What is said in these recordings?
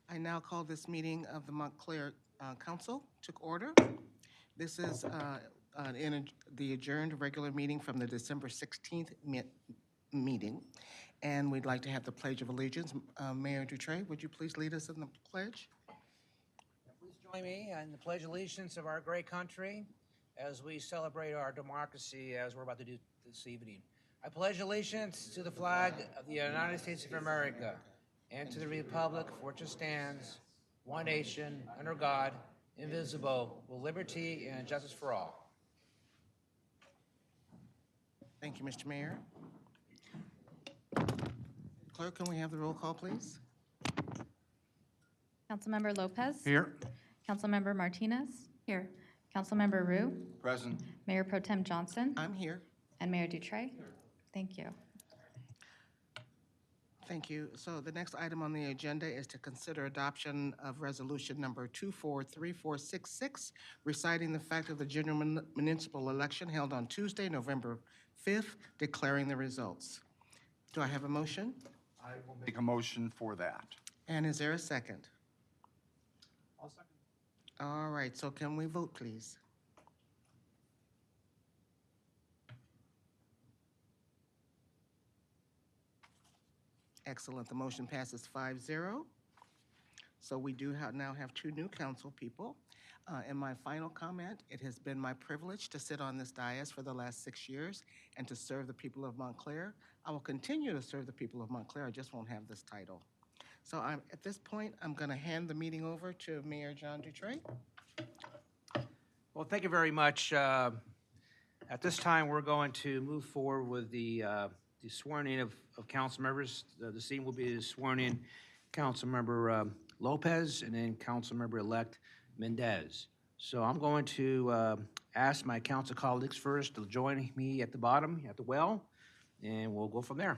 I now call this meeting of the Montclair Council to order. This is the adjourned regular meeting from the December 16th meeting. And we'd like to have the Pledge of Allegiance. Mayor Dutray, would you please lead us in the pledge? Please join me in the Pledge of Allegiance of our great country as we celebrate our democracy as we're about to do this evening. I pledge allegiance to the flag of the United States of America and to the republic for which it stands, one nation, under God, indivisible, with liberty and justice for all. Thank you, Mr. Mayor. Clerk, can we have the roll call, please? Councilmember Lopez. Here. Councilmember Martinez. Here. Councilmember Rue. Present. Mayor Pro Tem Johnson. I'm here. And Mayor Dutray. Thank you. Thank you. So the next item on the agenda is to consider adoption of resolution number 243466, reciting the fact of the general municipal election held on Tuesday, November 5th, declaring the results. Do I have a motion? I will make a motion for that. And is there a second? I'll second. All right, so can we vote, please? Excellent. The motion passes 5-0. So we do now have two new council people. In my final comment, it has been my privilege to sit on this dais for the last 6 years and to serve the people of Montclair. I will continue to serve the people of Montclair. I just won't have this title. So at this point, I'm going to hand the meeting over to Mayor John Dutray. Well, thank you very much. At this time, we're going to move forward with the swearing in of council members. The scene will be sworn in Councilmember Lopez and then Councilmember-elect Mendez. So I'm going to ask my council colleagues first to join me at the bottom, at the well, and we'll go from there.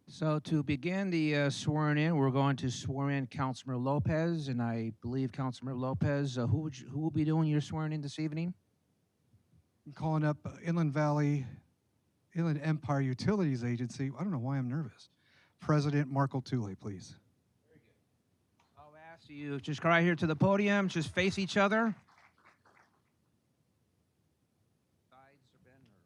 So to begin the swearing in, we're going to swear in Councilmember Lopez, and I believe Councilmember Lopez, who will be doing your swearing in this evening? I'm calling up Inland Empire Utilities Agency. I don't know why I'm nervous. President Marco Tully, please. Very good. I'll ask you just go right here to the podium, just face each other. Sides or bend or...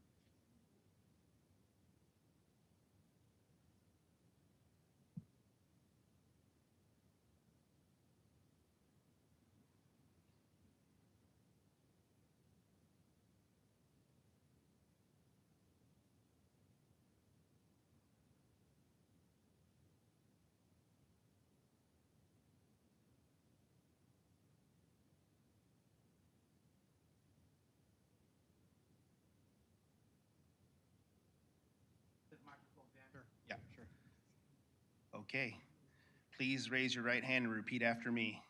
Yeah, sure. Okay. Please raise your right hand and repeat after me.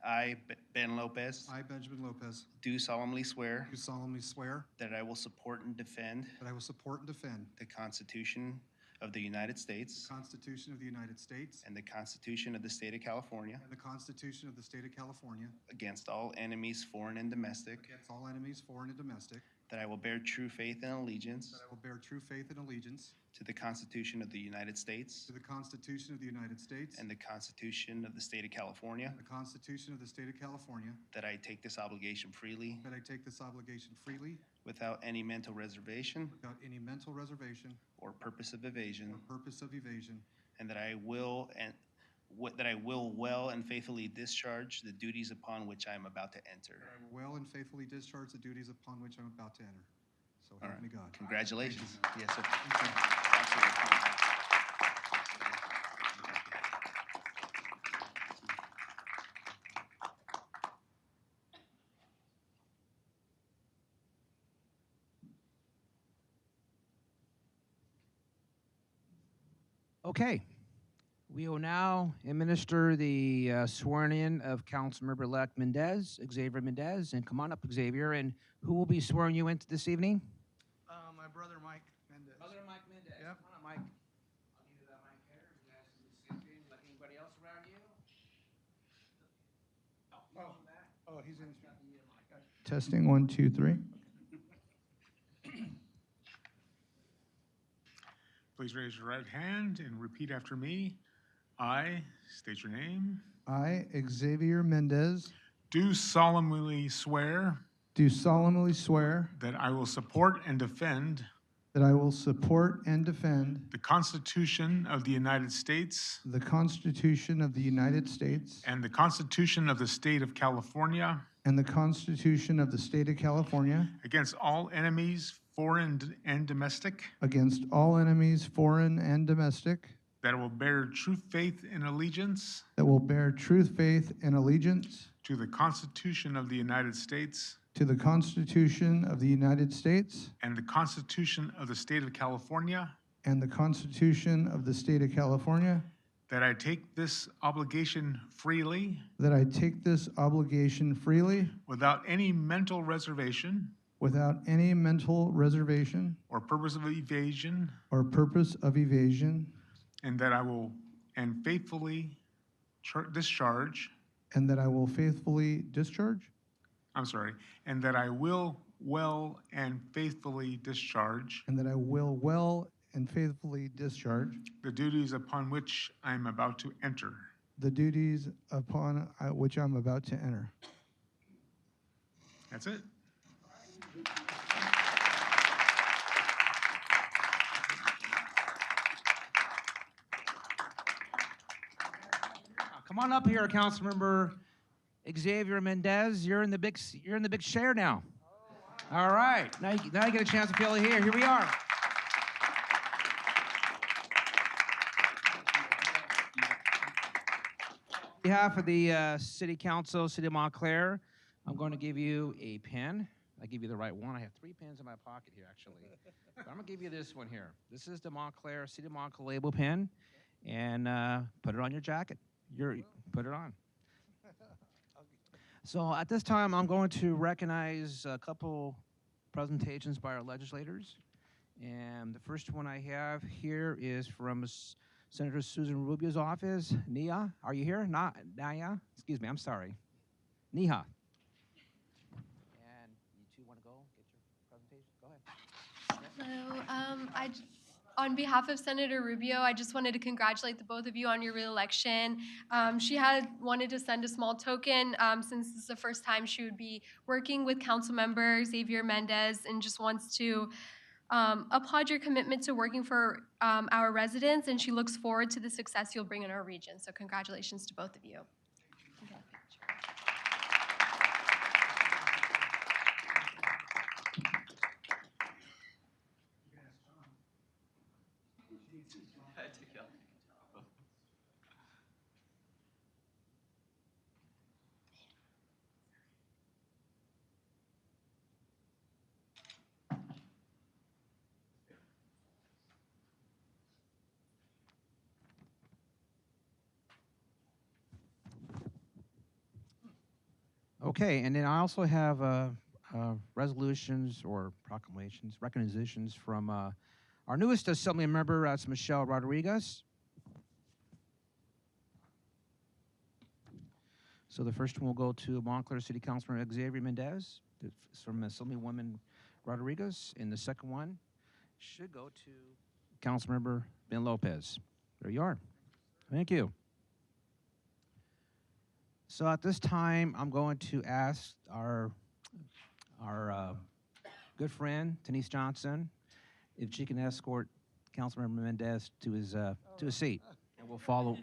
I, Ben Lopez, I, Benjamin Lopez, do solemnly swear do solemnly swear that I will support and defend that I will support and defend the Constitution of the United States the Constitution of the United States and the Constitution of the State of California and the Constitution of the State of California against all enemies, foreign and domestic, against all enemies, foreign and domestic, that I will bear true faith and allegiance that I will bear true faith and allegiance to the Constitution of the United States to the Constitution of the United States and the Constitution of the State of California, and the Constitution of the State of California, that I take this obligation freely that I take this obligation freely without any mental reservation without any mental reservation or purpose of evasion, or purpose of evasion, and that I will well and faithfully discharge the duties upon which I am about to enter. that I will well and faithfully discharge the duties upon which I'm about to enter. So All help right. me God. Congratulations. Yes, sir. Thank you. Absolutely. Okay. We will now administer the swearing-in of Councilmember-elect Mendez, Xavier Mendez. And come on up, Xavier. And who will be swearing you in this evening? My brother Mike Mendez. Brother Mike Mendez. Yep. Come on up, Mike. I'll give you that mic here. You guys can sit in like anybody else around you. Oh, he's in. Testing 1, 2, 3. Please raise your right hand and repeat after me. I, state your name, I, Xavier Mendez, do solemnly swear do solemnly swear that I will support and defend that I will support and defend the Constitution of the United States the Constitution of the United States and the Constitution of the State of California and the Constitution of the State of California against all enemies, foreign and domestic, against all enemies, foreign and domestic, that I will bear true faith and allegiance that will bear truth, faith, and allegiance to the Constitution of the United States to the Constitution of the United States and the Constitution of the State of California, and the Constitution of the State of California, that I take this obligation freely that I take this obligation freely without any mental reservation without any mental reservation or purpose of evasion, or purpose of evasion, and that I will faithfully discharge, and that I will faithfully discharge, and that I will well and faithfully discharge and that I will well and faithfully discharge the duties upon which I am about to enter. the duties upon which I'm about to enter. That's it. Come on up here, Councilmember Xavier Mendez. You're in the big chair now. All right. Now you get a chance to feel it here. Here we are. On behalf of the City Council, City of Montclair, I'm going to give you a pen. I give you the right one. I have 3 pens in my pocket here, actually. But I'm going to give you this one here. This is the Montclair, City of Montclair label pen. And put it on your jacket. Put it on. So at this time, I'm going to recognize a couple presentations by our legislators. And the first one I have here is from Senator Susan Rubio's office. Nia, are you here? Naya? Excuse me, I'm sorry. Neha. And you two want to go get your presentation? Go ahead. Hello. On behalf of Senator Rubio, I just wanted to congratulate the both of you on your reelection. She had wanted to send a small token since this is the first time she would be working with Councilmember Xavier Mendez, and just wants to applaud your commitment to working for our residents, and she looks forward to the success you'll bring in our region. So congratulations to both of you. Okay, and then I also have resolutions or proclamations, recognitions from our newest Assembly member, that's Michelle Rodriguez. So the first one will go to Montclair City Councilman Xavier Mendez. It's from Assemblywoman Rodriguez. And the second one should go to Councilmember Ben Lopez. There you are. Thank you. So at this time, I'm going to ask our good friend, Denise Johnson, if she can escort Councilmember Mendez to his seat, and we'll follow.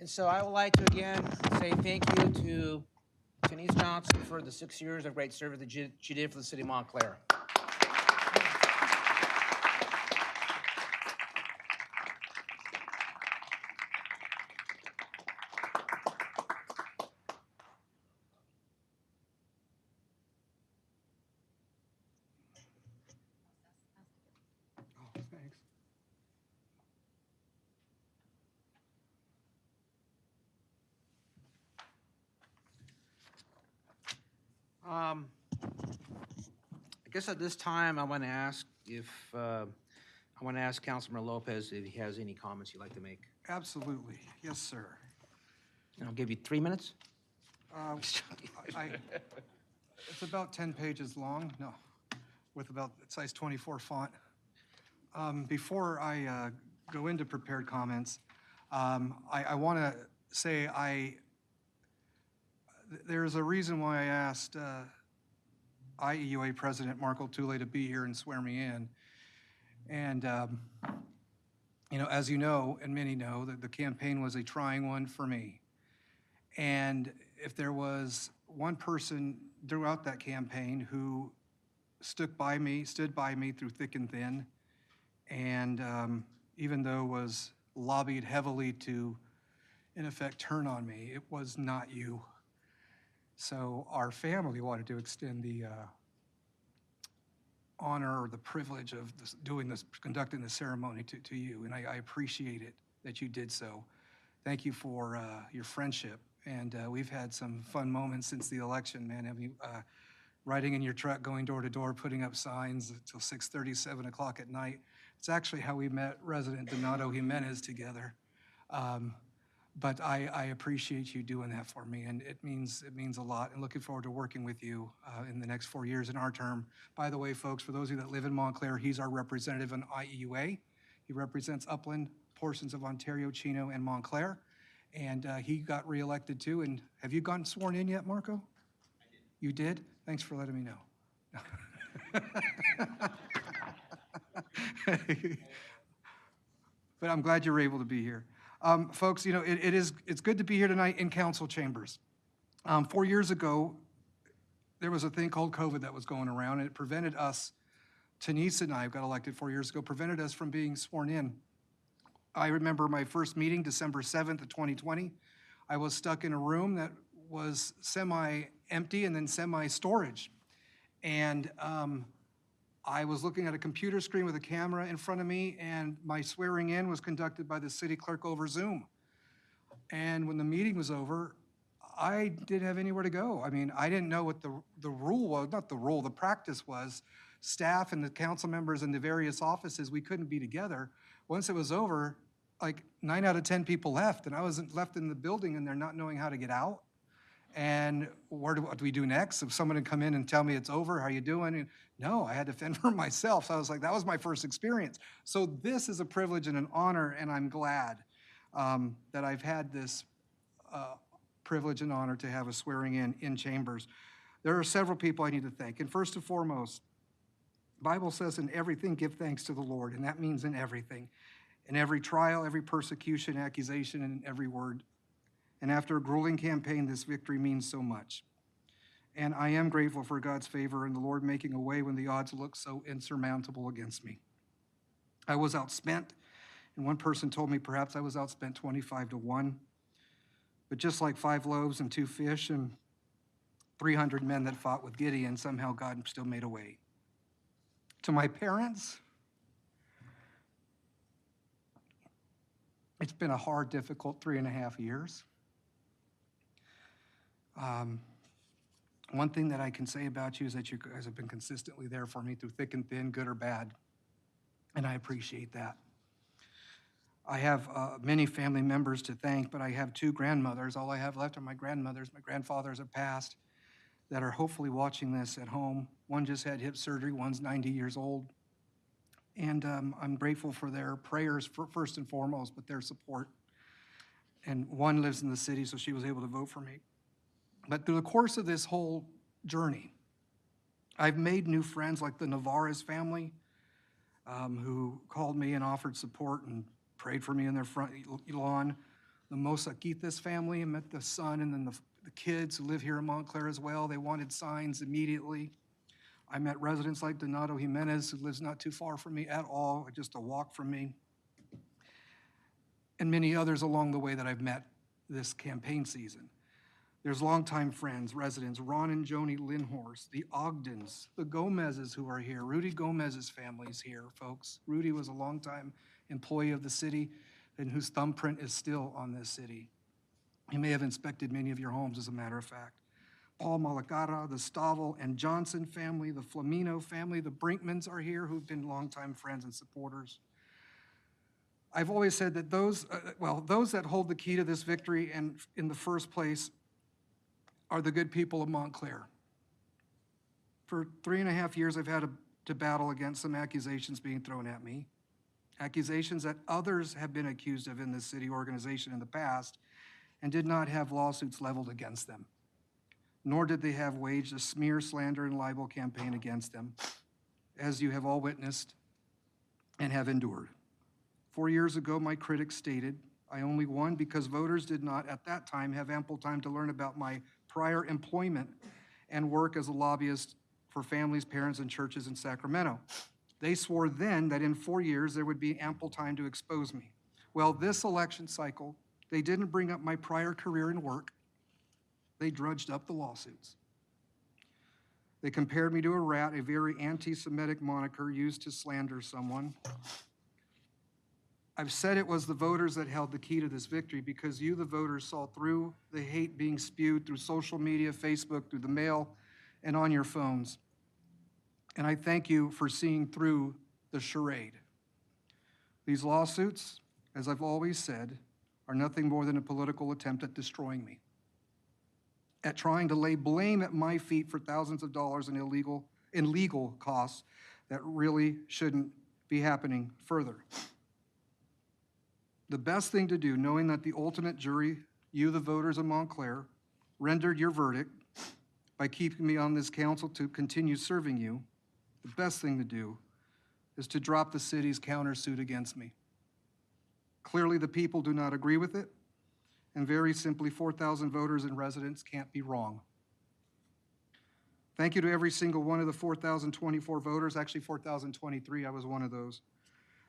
And so I would like to again say thank you to Denise Johnson for the 6 years of great service that she did for the city of Montclair. Oh, thanks. I guess at this time, I want to ask Councilmember Lopez if he has any comments he'd like to make. Absolutely. Yes, sir. And I'll give you 3 minutes. I, it's about 10 pages long, no, with about size 24 font. Before I go into prepared comments, I want to say there's a reason why I asked IEUA President Marco Tulay to be here and swear me in. And, as you know, and many know, that the campaign was a trying one for me. And if there was one person throughout that campaign who stood by me through thick and thin, and even though was lobbied heavily to, in effect, turn on me, it was not you. So our family wanted to extend the honor or the privilege of conducting the ceremony to you, and I appreciate it that you did so. Thank you for your friendship, and we've had some fun moments since the election, man. Have you riding in your truck, going door to door, putting up signs until 6:30, 7 o'clock at night. It's actually how we met Resident Donato Jimenez together. But I appreciate you doing that for me, and it means a lot, and looking forward to working with you in the next 4 years in our term. By the way, folks, for those of you that live in Montclair, he's our representative in IEUA. He represents Upland, portions of Ontario, Chino, and Montclair, and he got reelected too. And have you gotten sworn in yet, Marco? I did. You did? Thanks for letting me know. But I'm glad you're able to be here. Folks, it's good to be here tonight in council chambers. 4 years ago, there was a thing called COVID that was going around, and it prevented us, Denise and I got elected 4 years ago, prevented us from being sworn in. I remember my first meeting, December 7th of 2020. I was stuck in a room that was semi-empty and then semi-storage. And I was looking at a computer screen with a camera in front of me, and my swearing in was conducted by the city clerk over Zoom. And when the meeting was over, I didn't have anywhere to go. I mean, I didn't know what the rule was, not the rule, the practice was. Staff and the council members in the various offices, we couldn't be together. Once it was over, like 9 out of 10 people left, and I was left in the building, and they're not knowing how to get out. And what do we do next? If someone would come in and tell me it's over, how you doing? And no, I had to fend for myself. So I was like, that was my first experience. So this is a privilege and an honor, and I'm glad that I've had this privilege and honor to have a swearing in chambers. There are several people I need to thank. And first and foremost, the Bible says in everything, give thanks to the Lord. And that means in everything. In every trial, every persecution, accusation, and in every word. And after a grueling campaign, this victory means so much. And I am grateful for God's favor and the Lord making a way when the odds looked so insurmountable against me. I was outspent, and one person told me perhaps I was outspent 25-1. But just like 5 loaves and 2 fish and 300 men that fought with Gideon, somehow God still made a way. To my parents, it's been a hard, difficult 3.5 years. One thing that I can say about you is that you guys have been consistently there for me through thick and thin, good or bad, and I appreciate that. I have many family members to thank, but I have 2 grandmothers. All I have left are my grandmothers. My grandfathers have passed that are hopefully watching this at home. One just had hip surgery, one's 90 years old. And I'm grateful for their prayers first and foremost, but their support. And one lives in the city, so she was able to vote for me. But through the course of this whole journey, I've made new friends like the Navarez family, who called me and offered support and prayed for me in their front lawn. the Mosaquitas family. I met the son and then the kids who live here in Montclair as well. They wanted signs immediately. I met residents like Donato Jimenez, who lives not too far from me at all, just a walk from me, and many others along the way that I've met this campaign season. There's longtime friends, residents, Ron and Joni Lindhorst, the Ogdens, the Gomezes who are here. Rudy Gomez's family's here, folks. Rudy was a longtime employee of the city and whose thumbprint is still on this city. He may have inspected many of your homes, as a matter of fact. Paul Malacara, the Stavel and Johnson family, the Flamino family, the Brinkmans are here, who've been longtime friends and supporters. I've always said that those that hold the key to this victory and in the first place are the good people of Montclair. For 3.5 years, I've had to battle against some accusations being thrown at me, accusations that others have been accused of in this city organization in the past and did not have lawsuits leveled against them, nor did they have waged a smear, slander, and libel campaign against them, as you have all witnessed and have endured. 4 years ago, my critics stated I only won because voters did not at that time have ample time to learn about my prior employment and work as a lobbyist for families, parents, and churches in Sacramento. They swore then that in 4 years there would be ample time to expose me. Well, this election cycle, they didn't bring up my prior career and work. They drudged up the lawsuits. They compared me to a rat, a very anti-Semitic moniker used to slander someone. I've said it was the voters that held the key to this victory because you, the voters, saw through the hate being spewed through social media, Facebook, through the mail, and on your phones. And I thank you for seeing through the charade. These lawsuits, as I've always said, are nothing more than a political attempt at destroying me, at trying to lay blame at my feet for thousands of dollars in legal costs that really shouldn't be happening further. The best thing to do, knowing that the ultimate jury, you, the voters of Montclair, rendered your verdict by keeping me on this council to continue serving you, the best thing to do is to drop the city's countersuit against me. Clearly, the people do not agree with it, and very simply, 4,000 voters and residents can't be wrong. Thank you to every single one of the 4,024 voters, actually 4,023, I was one of those,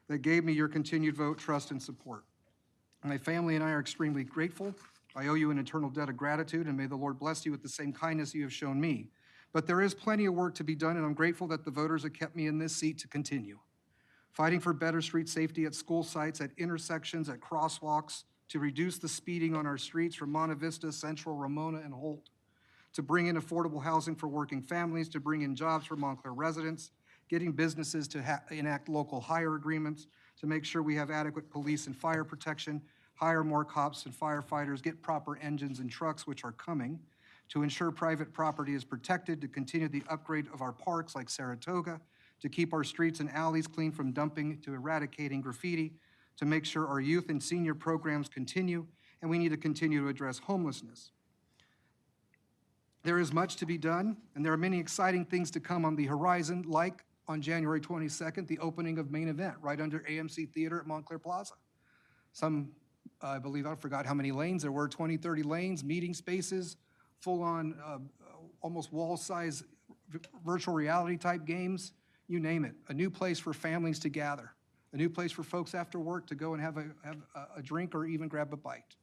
that gave me your continued vote, trust, and support. My family and I are extremely grateful. I owe you an eternal debt of gratitude, and may the Lord bless you with the same kindness you have shown me. But there is plenty of work to be done, and I'm grateful that the voters have kept me in this seat to continue. Fighting for better street safety at school sites, at intersections, at crosswalks, to reduce the speeding on our streets from Monte Vista, Central, Ramona, and Holt, to bring in affordable housing for working families, to bring in jobs for Montclair residents, getting businesses to enact local hire agreements, to make sure we have adequate police and fire protection, hire more cops and firefighters, get proper engines and trucks, which are coming, to ensure private property is protected, to continue the upgrade of our parks like Saratoga, to keep our streets and alleys clean from dumping to eradicating graffiti, to make sure our youth and senior programs continue, and we need to continue to address homelessness. There is much to be done, and there are many exciting things to come on the horizon, like on January 22nd, the opening of Main Event right under AMC Theater at Montclair Plaza. I believe, I forgot how many lanes there were, 20, 30 lanes, meeting spaces, full-on, almost wall-size virtual reality type games, you name it. A new place for families to gather, a new place for folks after work to go and have a drink or even grab a bite.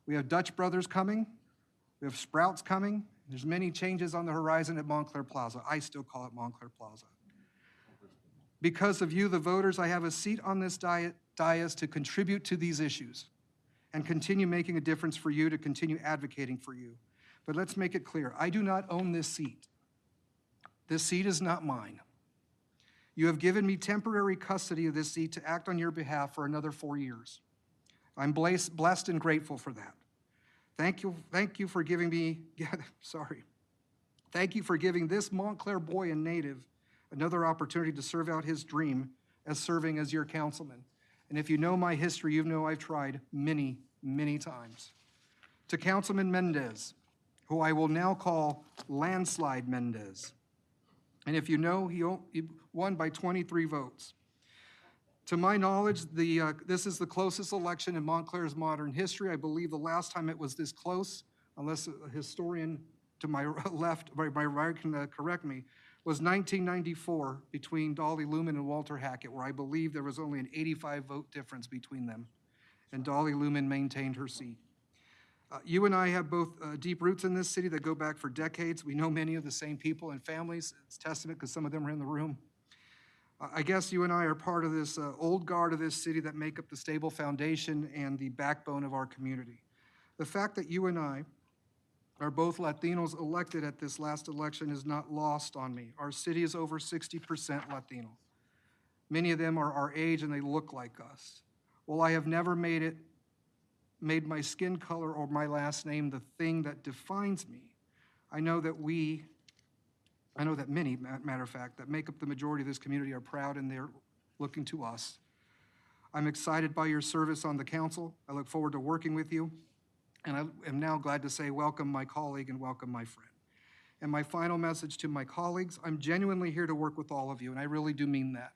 We have Dutch Brothers coming. We have Sprouts coming. There's many changes on the horizon at Montclair Plaza. I still call it Montclair Plaza. Because of you, the voters, I have a seat on this dais to contribute to these issues and continue making a difference for you, to continue advocating for you. But let's make it clear, I do not own this seat. This seat is not mine. You have given me temporary custody of this seat to act on your behalf for another 4 years. I'm blessed and grateful for that. Thank you for giving me, Thank you for giving this Montclair boy and native another opportunity to serve out his dream as serving as your councilman. And if you know my history, you know I've tried many, many times. To Councilman Mendez, who I will now call Landslide Mendez. And if you know, he won by 23 votes. To my knowledge, this is the closest election in Montclair's modern history. I believe the last time it was this close, unless a historian to my left, my right can correct me, was 1994 between Dolly Lumen and Walter Hackett, where I believe there was only an 85 vote difference between them, and Dolly Lumen maintained her seat. You and I have both deep roots in this city that go back for decades. We know many of the same people and families. It's testament because some of them are in the room. I guess you and I are part of this old guard of this city that make up the stable foundation and the backbone of our community. The fact that you and I are both Latinos elected at this last election is not lost on me. Our city is over 60% Latino. Many of them are our age and they look like us. While I have never made my skin color or my last name the thing that defines me, I know that many, matter of fact, that make up the majority of this community are proud and they're looking to us. I'm excited by your service on the council. I look forward to working with you. And I am now glad to say welcome my colleague and welcome my friend. And my final message to my colleagues, I'm genuinely here to work with all of you, and I really do mean that.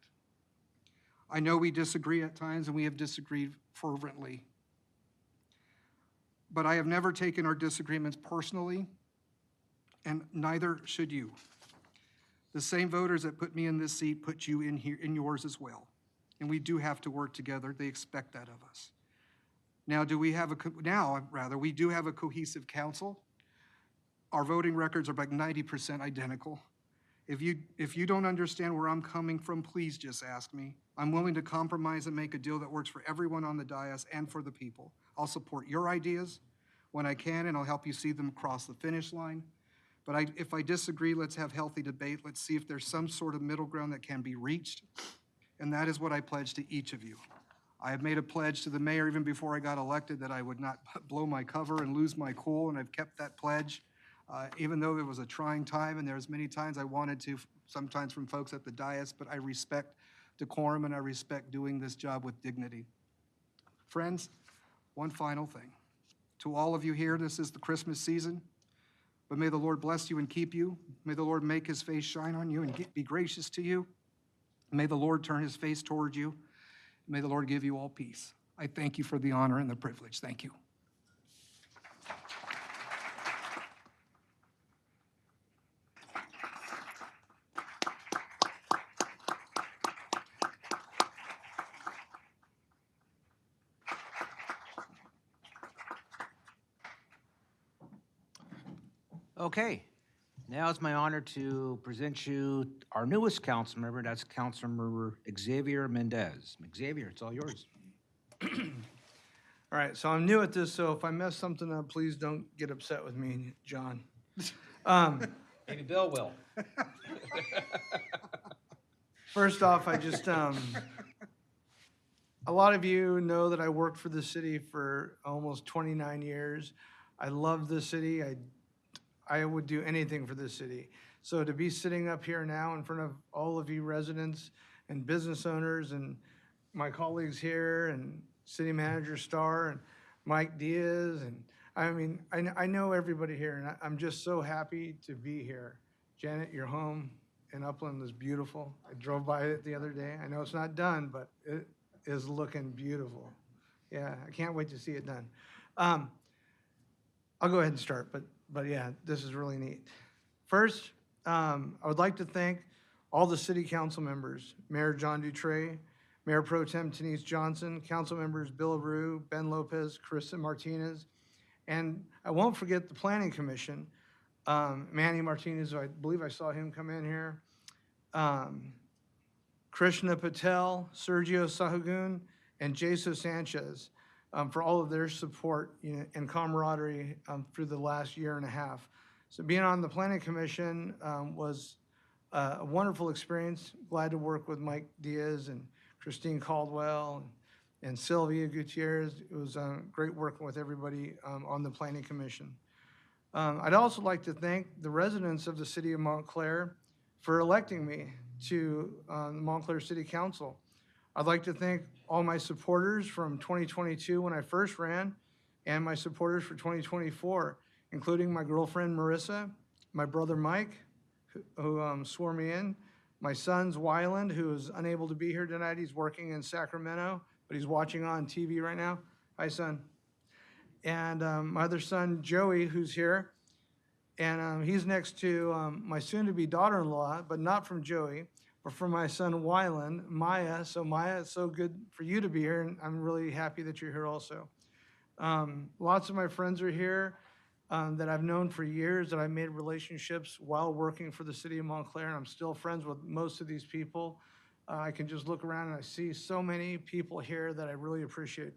I know we disagree at times, and we have disagreed fervently. But I have never taken our disagreements personally, and neither should you. The same voters that put me in this seat put you in here, in yours as well. And we do have to work together. They expect that of us. Now, we do have a cohesive council. Our voting records are like 90% identical. If you don't understand where I'm coming from, please just ask me. I'm willing to compromise and make a deal that works for everyone on the dais and for the people. I'll support your ideas when I can, and I'll help you see them across the finish line. But if I disagree, let's have healthy debate. Let's see if there's some sort of middle ground that can be reached. And that is what I pledge to each of you. I have made a pledge to the mayor even before I got elected that I would not blow my cover and lose my cool, and I've kept that pledge. Even though it was a trying time, and there's many times I wanted to, sometimes from folks at the dais, but I respect decorum and I respect doing this job with dignity. Friends, one final thing. To all of you here, this is the Christmas season, but may the Lord bless you and keep you. May the Lord make his face shine on you and be gracious to you. May the Lord turn his face toward you. May the Lord give you all peace. I thank you for the honor and the privilege. Thank you. Okay, now it's my honor to present you our newest council member. That's Councilmember Xavier Mendez. Xavier, it's all yours. All right, so I'm new at this, so if I mess something up, please don't get upset with me, John. Maybe Bill will. First off, a lot of you know that I worked for the city for almost 29 years. I love the city. I would do anything for this city. So to be sitting up here now in front of all of you residents and business owners and my colleagues here and City Manager Starr and Mike Diaz, and I know everybody here, and I'm just so happy to be here. Janet, your home in Upland is beautiful. I drove by it the other day. I know it's not done, but it is looking beautiful. Yeah, I can't wait to see it done. I'll go ahead and start, but yeah, this is really neat. First, I would like to thank all the city council members, Mayor John Dutray, Mayor Pro Tem Denise Johnson, council members Bill Rue, Ben Lopez, Kristen Martinez, and I won't forget the Planning Commission, Manny Martinez, I believe I saw him come in here, Krishna Patel, Sergio Sahagun, and Jesus Sanchez for all of their support and camaraderie through the last year and a half. So being on the Planning Commission was a wonderful experience. Glad to work with Mike Diaz and Christine Caldwell and Sylvia Gutierrez. It was great working with everybody on the Planning Commission. I'd also like to thank the residents of the city of Montclair for electing me to the Montclair City Council. I'd like to thank all my supporters from 2022 when I first ran, and my supporters for 2024, including my girlfriend Marissa, my brother Mike, who swore me in, My son's Wyland, who is unable to be here tonight. He's working in Sacramento, but he's watching on TV right now. Hi, son. And my other son, Joey, who's here. And he's next to my soon-to-be daughter-in-law, but not from Joey, but from my son Wyland, Maya. So Maya, it's so good for you to be here, and I'm really happy that you're here also. Lots of my friends are here that I've known for years, that I made relationships while working for the city of Montclair, and I'm still friends with most of these people. I can just look around and I see so many people here that I really appreciate.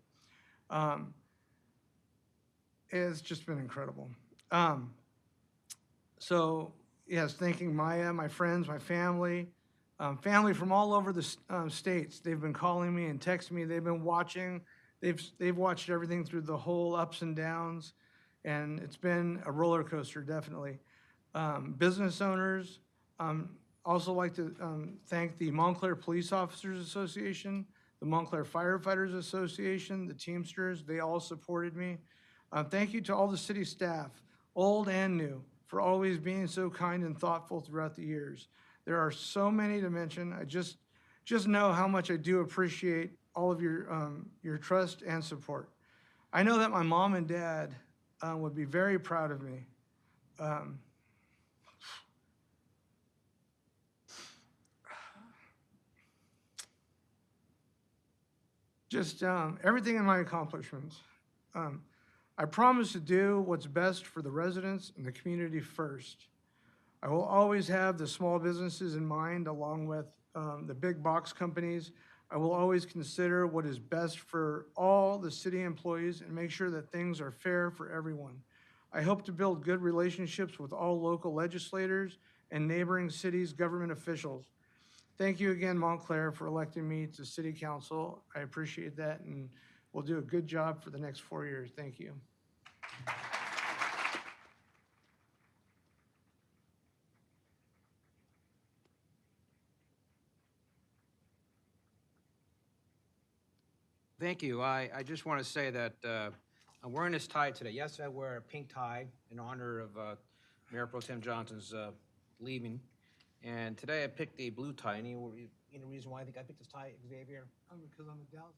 It's just been incredible. So yes, thanking Maya, my friends, my family, family from all over the states. They've been calling me and texting me. They've been watching. They've watched everything through the whole ups and downs, and it's been a roller coaster, definitely. Business owners, also like to thank the Montclair Police Officers Association, the Montclair Firefighters Association, the Teamsters. They all supported me. Thank you to all the city staff, old and new, for always being so kind and thoughtful throughout the years. There are so many to mention. I just know how much I do appreciate all of your trust and support. I know that my mom and dad would be very proud of me. Just everything in my accomplishments. I promise to do what's best for the residents and the community first. I will always have the small businesses in mind along with the big box companies. I will always consider what is best for all the city employees and make sure that things are fair for everyone. I hope to build good relationships with all local legislators and neighboring cities' government officials. Thank you again, Montclair, for electing me to City Council. I appreciate that, and we'll do a good job for the next 4 years. Thank you. Thank you. I just want to say that I'm wearing this tie today. Yes, I wear a pink tie in honor of Mayor Pro Tem Johnson's leaving. And today I picked a blue tie. Any reason why I think I picked this tie, Xavier? Because I'm a Dallas.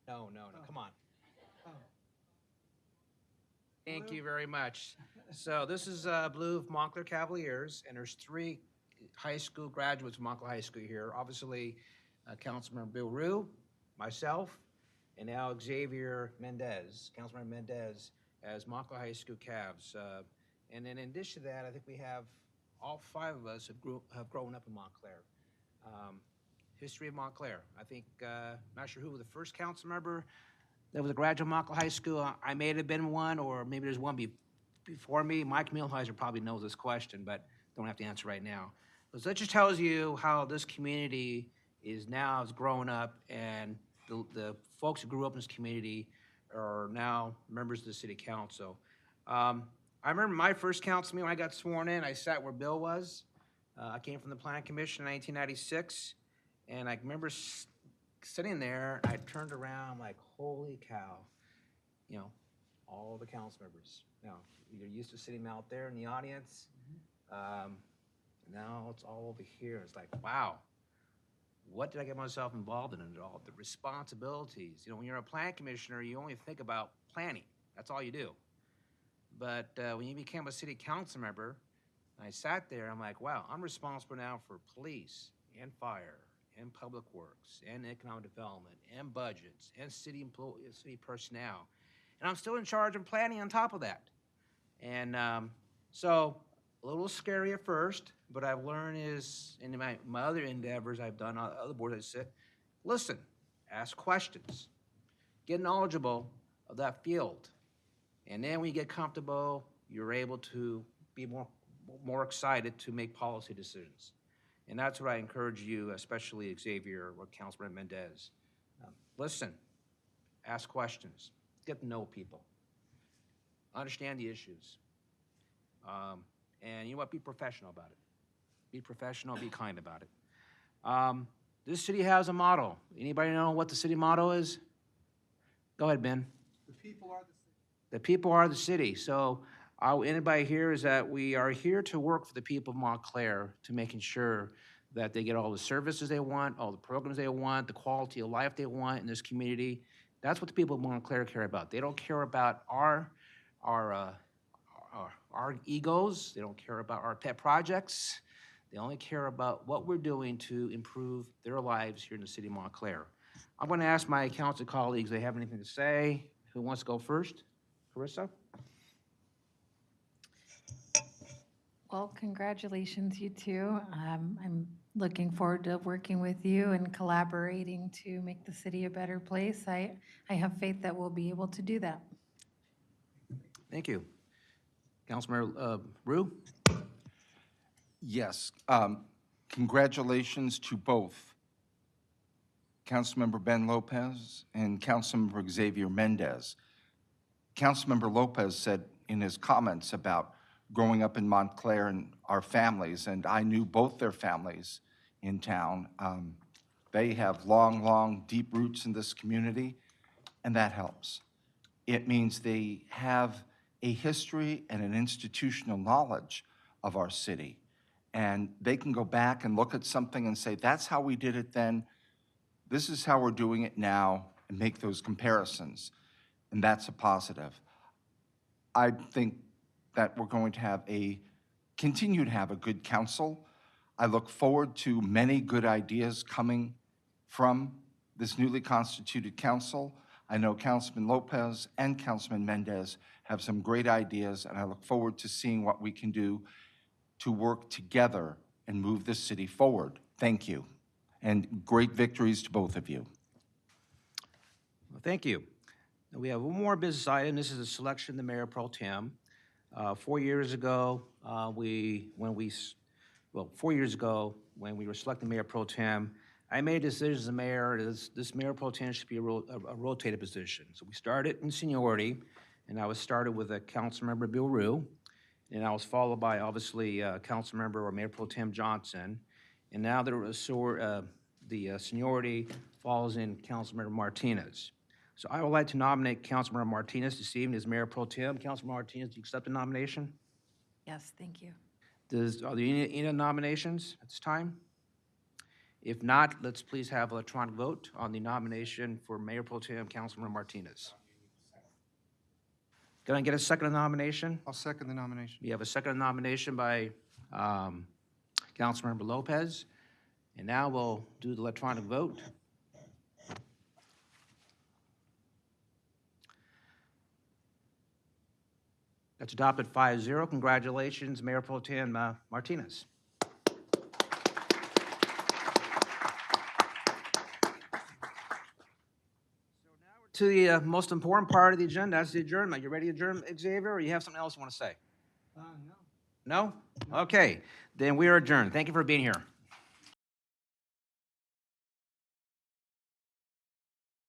No, come on. Oh. Thank you very much. So this is blue of Montclair Cavaliers, and there's 3 high school graduates of Montclair High School here. Obviously, Councilmember Bill Rue, myself, and now Xavier Mendez, Councilmember Mendez, as Montclair High School Cavs. And then in addition to that, I think we have all 5 of us have grown up in Montclair. History of Montclair. I think, not sure who was the first council member that was a graduate of Montclair High School. I may have been one, or maybe there's one before me. Mike Milheiser probably knows this question, but don't have to answer right now. But that just tells you how this community is grown up, and the folks who grew up in this community are now members of the city council. I remember my first council meeting when I got sworn in. I sat where Bill was. I came from the Planning Commission in 1996, and I remember sitting there. I turned around like, holy cow, all the council members. You're used to sitting out there in the audience. Now it's all over here. It's like, wow, what did I get myself involved in it all? The responsibilities. When you're a plan commissioner, you only think about planning. That's all you do. But when you became a city council member, I sat there, I'm like, wow, I'm responsible now for police and fire and public works and economic development and budgets and city personnel. And I'm still in charge of planning on top of that. And so a little scary at first, but I've learned is in my other endeavors I've done on other boards, I said, listen, ask questions, get knowledgeable of that field. And then when you get comfortable, you're able to be more excited to make policy decisions. And that's what I encourage you, especially Xavier or Councilman Mendez. Listen, ask questions, get to know people, understand the issues. And you know what, be professional about it. Be professional, be kind about it. This city has a motto. Anybody know what the city motto is? Go ahead, Ben. The people are the city. The people are the city. So anybody here is that we are here to work for the people of Montclair, to making sure that they get all the services they want, all the programs they want, the quality of life they want in this community. That's what the people of Montclair care about. They don't care about our egos. They don't care about our pet projects. They only care about what we're doing to improve their lives here in the city of Montclair. I'm going to ask my council colleagues if they have anything to say. Who wants to go first? Carissa? Well, congratulations, you two. I'm looking forward to working with you and collaborating to make the city a better place. I have faith that we'll be able to do that. Thank you. Councilmember Rue? Yes, congratulations to both Councilmember Ben Lopez and Councilmember Xavier Mendez. Councilmember Lopez said in his comments about growing up in Montclair and our families, and I knew both their families in town. They have long, deep roots in this community, and that helps. It means they have a history and an institutional knowledge of our city. And they can go back and look at something and say, that's how we did it then, this is how we're doing it now, and make those comparisons. And that's a positive. I think that we're going to continue to have a good council. I look forward to many good ideas coming from this newly constituted council. I know Councilman Lopez and Councilman Mendez have some great ideas, and I look forward to seeing what we can do to work together and move this city forward. Thank you, and great victories to both of you. Well, thank you. Now, we have one more business item. This is a selection of the Mayor Pro Tem. 4 years ago, when we were selecting Mayor Pro Tem, I made a decision as a mayor, this Mayor Pro Tem should be a rotated position. So we started in seniority, and I was started with Councilmember Bill Rue, and I was followed by, obviously, Councilmember or Mayor Pro Tem Johnson, and now the seniority falls in Councilmember Martinez. So I would like to nominate Councilmember Martinez this evening as Mayor Pro Tem. Councilmember Martinez, do you accept the nomination? Yes, thank you. Are there any nominations at this time? If not, let's please have electronic vote on the nomination for Mayor Pro Tem Councilmember Martinez. Can I get a second nomination? I'll second the nomination. We have a second nomination by Councilmember Lopez. And now we'll do the electronic vote. That's adopted 5-0. Congratulations, Mayor Pro Tem Martinez. To the most important part of the agenda, that's the adjournment. You ready to adjourn, Xavier, or you have something else you want to say? No. No? Okay, then we are adjourned. Thank you for being here.